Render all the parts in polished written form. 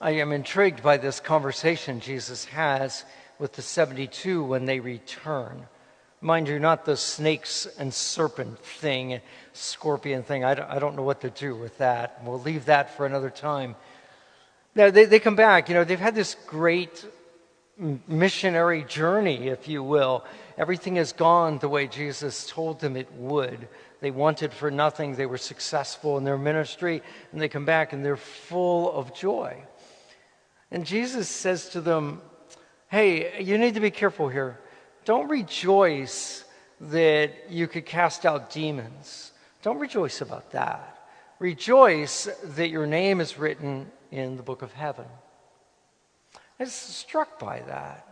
I am intrigued by this conversation Jesus has with the 72 when they return. Mind you, not the snakes and serpent thing, scorpion thing. I don't know what to do with that. We'll leave that for another time. Now, they come back. They've had this great missionary journey, if you will. Everything has gone the way Jesus told them it would. They wanted for nothing. They were successful in their ministry. And they come back and they're full of joy. And Jesus says to them, hey, you need to be careful here. Don't rejoice that you could cast out demons. Don't rejoice about that. Rejoice that your name is written in the book of heaven. I was struck by that.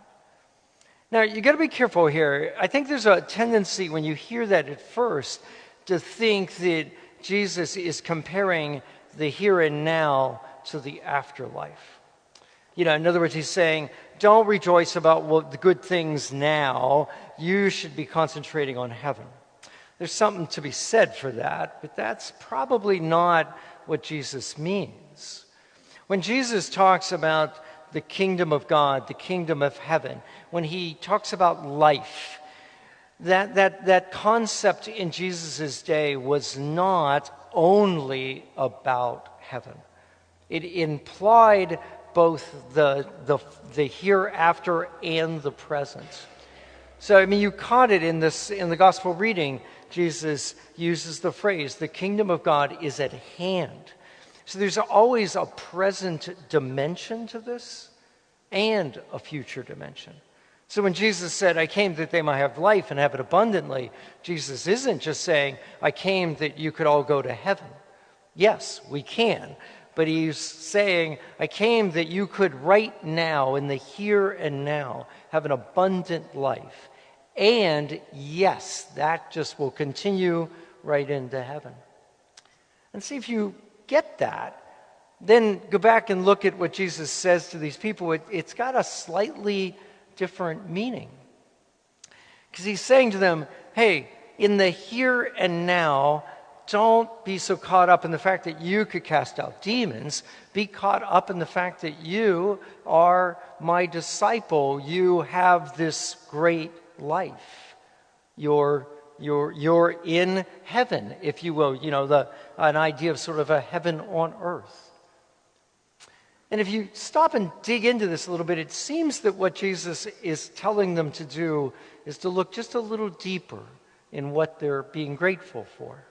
Now, you got to be careful here. I think there's a tendency when you hear that at first to think that Jesus is comparing the here and now to the afterlife. In other words, he's saying, don't rejoice about the good things now. You should be concentrating on heaven. There's something to be said for that, but that's probably not what Jesus means. When Jesus talks about the kingdom of God, the kingdom of heaven, when he talks about life, that concept in Jesus' day was not only about heaven. It implied both the hereafter and the present. So, you caught it in the gospel reading. Jesus uses the phrase, the kingdom of God is at hand. So there's always a present dimension to this and a future dimension. So when Jesus said, I came that they might have life and have it abundantly, Jesus isn't just saying, I came that you could all go to heaven. Yes, we can. But he's saying, I came that you could right now, in the here and now, have an abundant life. And yes, that just will continue right into heaven. And see if you get that. Then go back and look at what Jesus says to these people. It's got a slightly different meaning. Because he's saying to them, hey, in the here and now, don't be so caught up in the fact that you could cast out demons. Be caught up in the fact that you are my disciple. You have this great life. You're in heaven, if you will. An idea of sort of a heaven on earth. And if you stop and dig into this a little bit, it seems that what Jesus is telling them to do is to look just a little deeper in what they're being grateful for.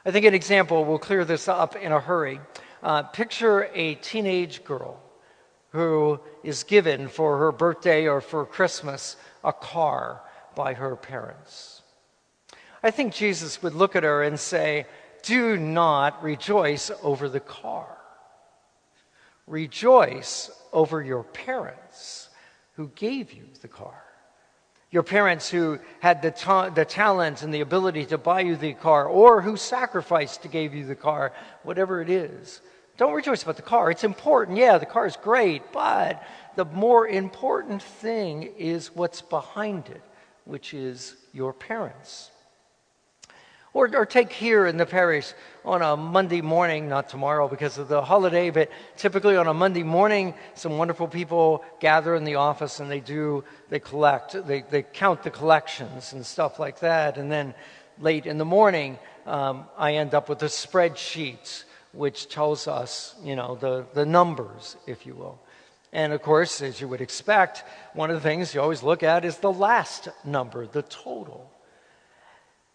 I think an example will clear this up in a hurry. Picture a teenage girl who is given for her birthday or for Christmas a car by her parents. I think Jesus would look at her and say, do not rejoice over the car. Rejoice over your parents who gave you the car. Your parents who had the talent and the ability to buy you the car, or who sacrificed to give you the car, whatever it is. Don't rejoice about the car. It's important. Yeah, the car is great, but the more important thing is what's behind it, which is your parents. Or take here in the parish on a Monday morning, not tomorrow because of the holiday, but typically on a Monday morning, some wonderful people gather in the office and they count the collections and stuff like that. And then late in the morning, I end up with a spreadsheet which tells us, the numbers, if you will. And of course, as you would expect, one of the things you always look at is the last number, the total.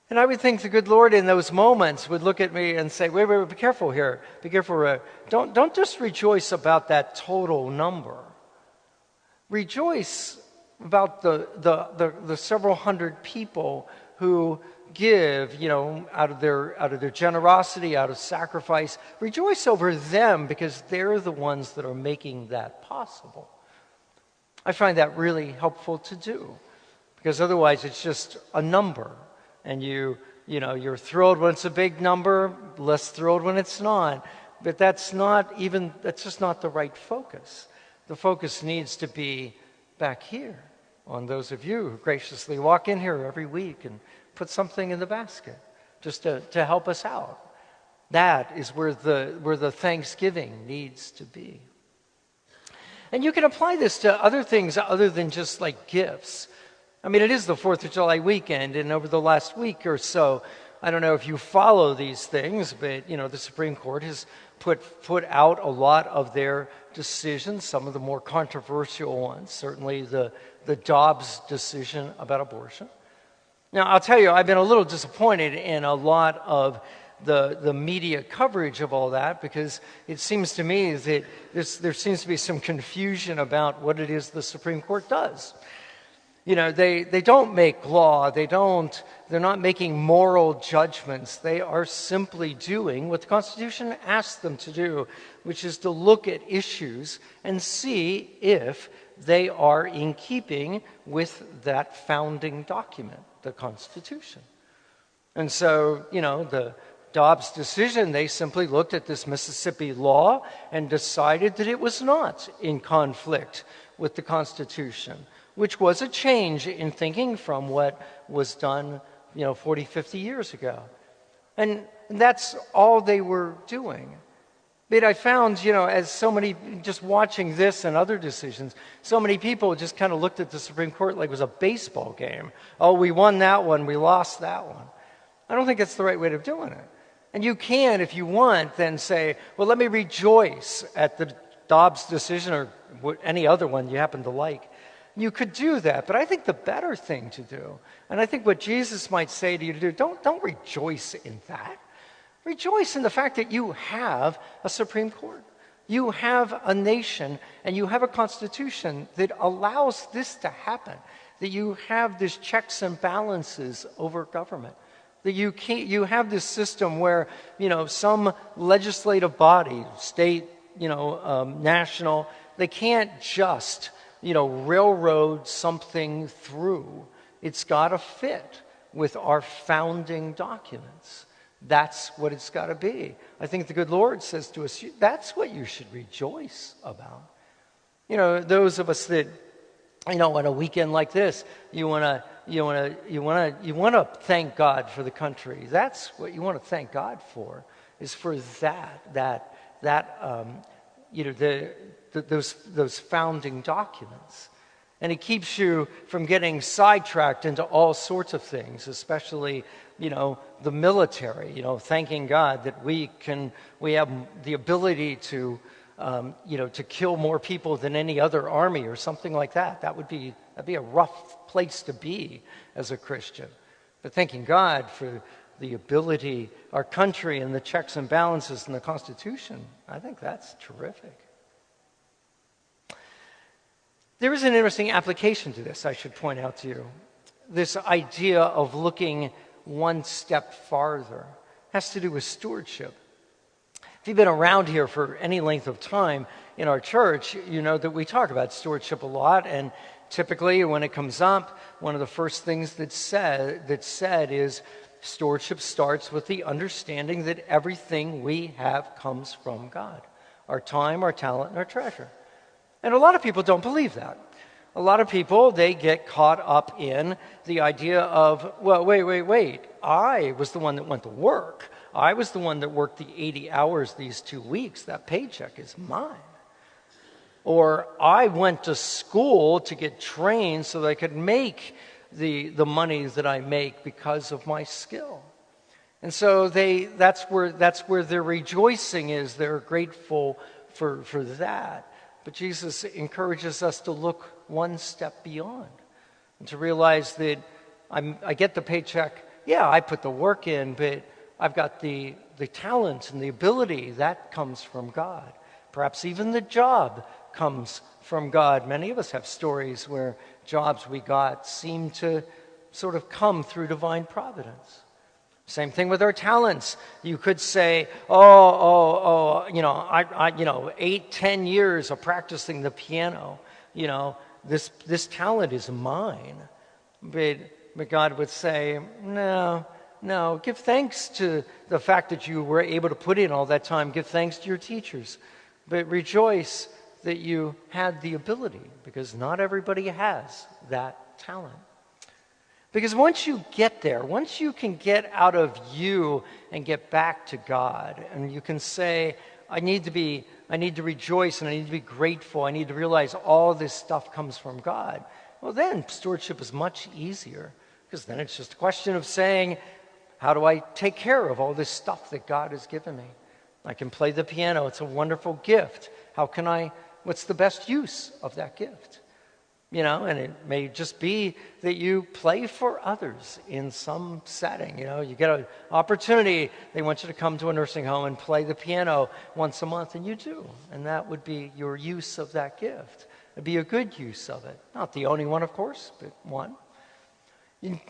And I would think the good Lord in those moments would look at me and say, wait, be careful here. Be careful. Don't just rejoice about that total number. Rejoice about the several hundred people who give, out of their generosity, out of sacrifice. Rejoice over them because they're the ones that are making that possible. I find that really helpful to do because otherwise it's just a number. And you're thrilled when it's a big number, less thrilled when it's not. But that's just not the right focus. The focus needs to be back here on those of you who graciously walk in here every week and put something in the basket just to help us out. That is where the thanksgiving needs to be. And you can apply this to other things other than just like gifts. I mean, it is the 4th of July weekend, and over the last week or so, I don't know if you follow these things, but, the Supreme Court has put out a lot of their decisions, some of the more controversial ones, certainly the Dobbs decision about abortion. Now, I'll tell you, I've been a little disappointed in a lot of the media coverage of all that, because it seems to me that there seems to be some confusion about what it is the Supreme Court does. They don't make law. They're not making moral judgments. They are simply doing what the Constitution asks them to do, which is to look at issues and see if they are in keeping with that founding document, the Constitution. And so, the Dobbs decision, they simply looked at this Mississippi law and decided that it was not in conflict with the Constitution, which was a change in thinking from what was done, 40, 50 years ago. And that's all they were doing. But I found, as so many, just watching this and other decisions, so many people just kind of looked at the Supreme Court like it was a baseball game. Oh, we won that one, we lost that one. I don't think that's the right way of doing it. And you can, if you want, then say, well, let me rejoice at the Dobbs decision or any other one you happen to like. You could do that, but I think the better thing to do, and I think what Jesus might say to you to do, don't rejoice in that. Rejoice in the fact that you have a Supreme Court. You have a nation, and you have a constitution that allows this to happen, that you have these checks and balances over government, that you have this system where, some legislative body, state, national, they can't just railroad something through. It's got to fit with our founding documents. That's what it's got to be. I think the good Lord says to us, that's what you should rejoice about. Those of us that, on a weekend like this, you want to thank God for the country. That's what you want to thank God for, is for those founding documents. And it keeps you from getting sidetracked into all sorts of things, especially, the military, thanking God that we have the ability to kill more people than any other army or something like that. That'd be a rough place to be as a Christian. But thanking God for the ability, our country and the checks and balances in the Constitution, I think that's terrific. There is an interesting application to this, I should point out to you. This idea of looking one step farther has to do with stewardship. If you've been around here for any length of time in our church, you know that we talk about stewardship a lot, and typically when it comes up, one of the first things that's said is stewardship starts with the understanding that everything we have comes from God. Our time, our talent, and our treasure. And a lot of people don't believe that. A lot of people, they get caught up in the idea of, well, wait. I was the one that went to work. I was the one that worked the 80 hours these 2 weeks. That paycheck is mine. Or I went to school to get trained so that I could make the money that I make because of my skill. And so that's where their rejoicing is. They're grateful for that. But Jesus encourages us to look one step beyond and to realize that I get the paycheck. Yeah, I put the work in, but I've got the talent and the ability. That comes from God. Perhaps even the job comes from God. Many of us have stories where jobs we got seem to sort of come through divine providence. Same thing with our talents. You could say, 8-10 years of practicing the piano, this talent is mine. But God would say, no, give thanks to the fact that you were able to put in all that time. Give thanks to your teachers. But rejoice that you had the ability, because not everybody has that talent. Because once you get there, once you can get out of you and get back to God, and you can say, I need to rejoice, and I need to be grateful. I need to realize all this stuff comes from God. Well, then stewardship is much easier, because then it's just a question of saying, how do I take care of all this stuff that God has given me? I can play the piano. It's a wonderful gift. What's the best use of that gift? And it may just be that you play for others in some setting. You get an opportunity. They want you to come to a nursing home and play the piano once a month, and you do. And that would be your use of that gift. It'd be a good use of it. Not the only one, of course, but one.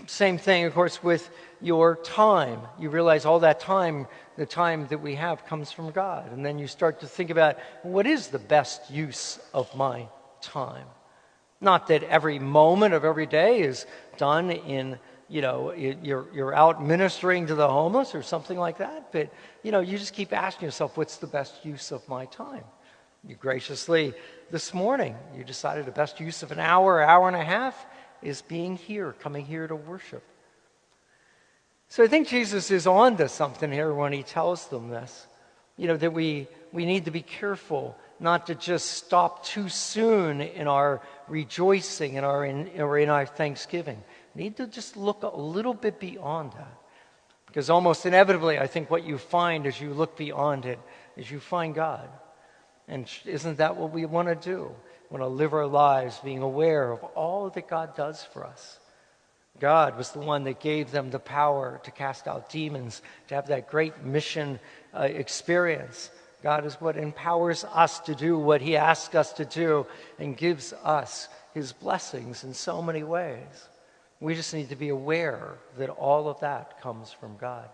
Same thing, of course, with your time. You realize all that time, the time that we have comes from God. And then you start to think about, what is the best use of my time? Not that every moment of every day is done in, you're out ministering to the homeless or something like that. But, you just keep asking yourself, what's the best use of my time? You graciously, this morning, you decided the best use of an hour and a half is being here, coming here to worship. So I think Jesus is on to something here when he tells them this. That we need to be careful not to just stop too soon in our rejoicing or in our thanksgiving. We need to just look a little bit beyond that. Because almost inevitably, I think what you find as you look beyond it is you find God. And isn't that what we want to do? We want to live our lives being aware of all that God does for us. God was the one that gave them the power to cast out demons, to have that great mission experience. God is what empowers us to do what he asks us to do and gives us his blessings in so many ways. We just need to be aware that all of that comes from God.